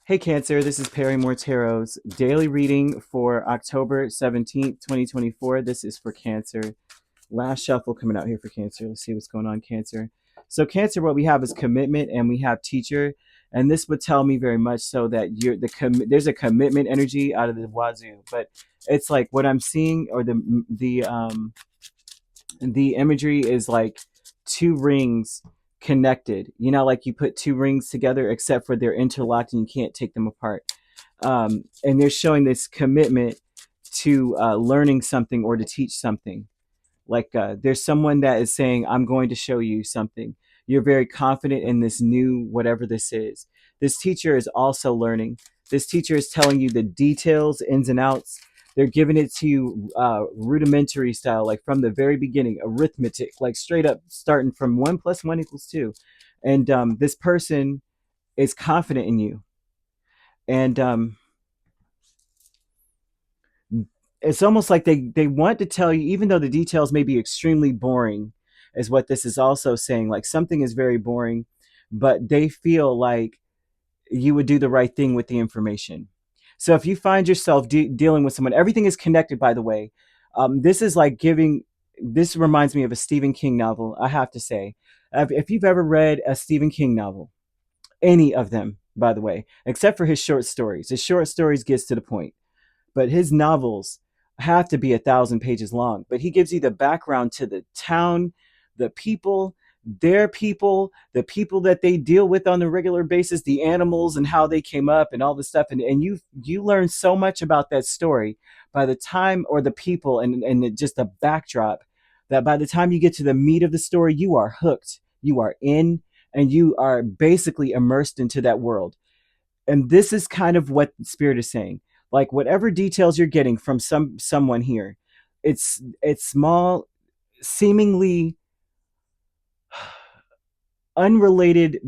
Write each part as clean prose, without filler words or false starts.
Hey Cancer, this is Perrymore Tarot's daily reading for October 17th, 2024. This is for Cancer. Last shuffle coming out here for Cancer. Let's see what's going on, Cancer. So Cancer, what we have is commitment and we have teacher. And this would tell me very much so that there's a commitment energy out of the wazoo. But it's like what I'm seeing, or the imagery is like two rings connected. You know, like you put two rings together, except for they're interlocked and you can't take them apart. And they're showing this commitment to learning something or to teach something. Like there's someone that is saying, I'm going to show you something. You're very confident in this new whatever this is. This teacher is also learning. This teacher is telling you the details, ins and outs. They're giving it to you rudimentary style, like from the very beginning, arithmetic, like straight up starting from 1 + 1 = 2. And this person is confident in you. And it's almost like they want to tell you, even though the details may be extremely boring, is what this is also saying. Like something is very boring, but they feel like you would do the right thing with the information. So if you find yourself dealing with someone, everything is connected, by the way. This is like giving, this reminds me of a Stephen King novel, I have to say. If you've ever read a Stephen King novel, any of them, by the way, except for his short stories gets to the point, but his novels have to be 1,000 pages long. But he gives you the background to the town, the people, their people, the people that they deal with on a regular basis, the animals and how they came up and all this stuff. And you learn so much about that story by the time, or the people and just the backdrop, that by the time you get to the meat of the story, you are hooked, you are in, and you are basically immersed into that world. And this is kind of what Spirit is saying. Like whatever details you're getting from someone here, it's small, seemingly unrelated,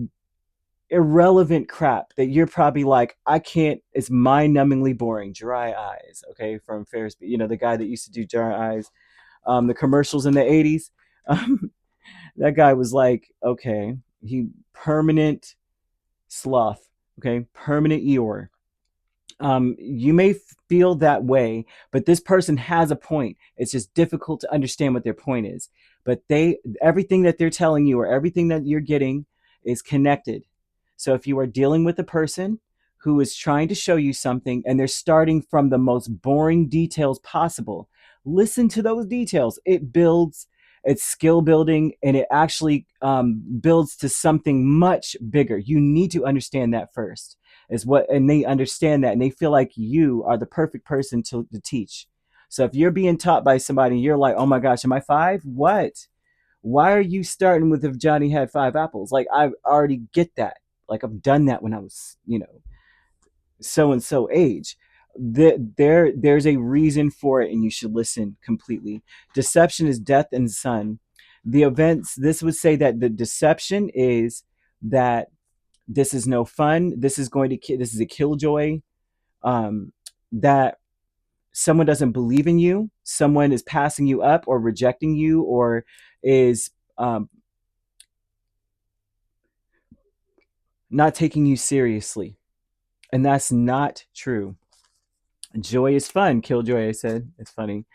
irrelevant crap that you're probably like, I can't. It's mind-numbingly boring. Dry Eyes, okay, from Ferris, the guy that used to do Dry Eyes, the commercials in the '80s. Um, that guy was like, okay, he permanent sloth, okay, permanent Eeyore. You may feel that way, but this person has a point. It's just difficult to understand what their point is. But everything that they're telling you, or everything that you're getting, is connected. So if you are dealing with a person who is trying to show you something and they're starting from the most boring details possible, listen to those details. It builds, it's skill building, and it actually builds to something much bigger. You need to understand that first, is what, and they understand that and they feel like you are the perfect person to teach. So if you're being taught by somebody and you're like, oh my gosh, am I five? What? Why are you starting with if Johnny had five apples? Like, I already get that. Like, I've done that when I was, so and so age. There's a reason for it, and you should listen completely. Deception is death and sun. The events, this would say that the deception is that this is no fun. This is a killjoy. Um, that someone doesn't believe in you. Someone is passing you up or rejecting you, or is not taking you seriously. And that's not true. Joy is fun. Killjoy, I said. It's funny.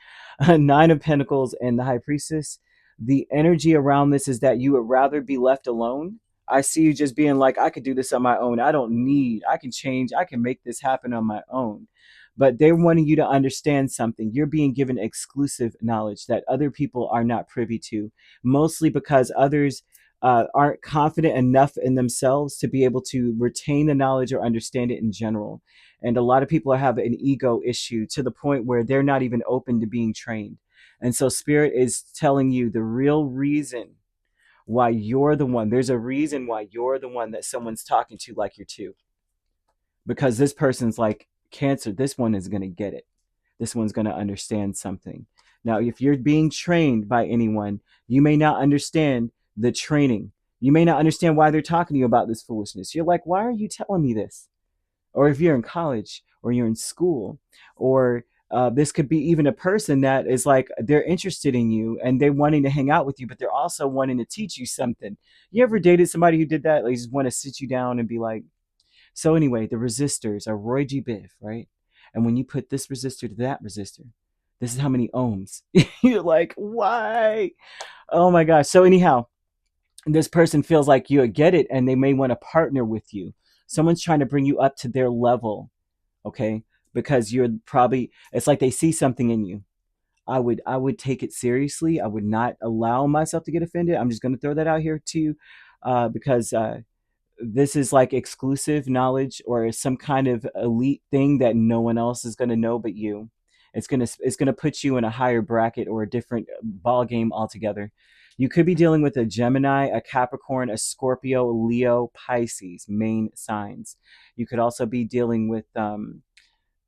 Nine of Pentacles and the High Priestess. The energy around this is that you would rather be left alone. I see you just being like, I could do this on my own. I can change. I can make this happen on my own. But they're wanting you to understand something. You're being given exclusive knowledge that other people are not privy to, mostly because others aren't confident enough in themselves to be able to retain the knowledge or understand it in general. And a lot of people have an ego issue to the point where they're not even open to being trained. And so Spirit is telling you the real reason why you're the one. There's a reason why you're the one that someone's talking to like you're two. Because this person's like, Cancer, this one is going to get it. This one's going to understand something. Now, if you're being trained by anyone, you may not understand the training. You may not understand why they're talking to you about this foolishness. You're like, why are you telling me this? Or if you're in college or you're in school, or this could be even a person that is like, they're interested in you and they're wanting to hang out with you, but they're also wanting to teach you something. You ever dated somebody who did that? Like, just want to sit you down and be like, So anyway, the resistors are Roy G. Biv, right? And when you put this resistor to that resistor, this is how many ohms. You're like, why? Oh my gosh. So anyhow, this person feels like you get it and they may want to partner with you. Someone's trying to bring you up to their level, okay? Because you're probably, it's like they see something in you. I would take it seriously. I would not allow myself to get offended. I'm just going to throw that out here to you, because this is like exclusive knowledge or some kind of elite thing that no one else is going to know but you. It's gonna put you in a higher bracket or a different ball game altogether. You could be dealing with a Gemini, a Capricorn, a Scorpio, Leo, Pisces, main signs. You could also be dealing with an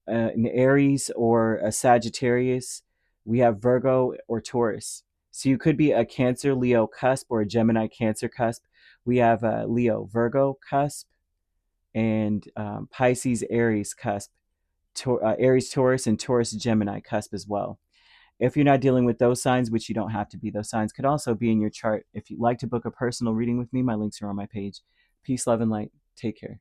Aries or a Sagittarius. We have Virgo or Taurus. So you could be a Cancer, Leo cusp or a Gemini, Cancer cusp. We have a Leo, Virgo cusp and Pisces, Aries cusp, Aries, Taurus, and Taurus, Gemini cusp as well. If you're not dealing with those signs, which you don't have to be, those signs could also be in your chart. If you'd like to book a personal reading with me, my links are on my page. Peace, love, and light. Take care.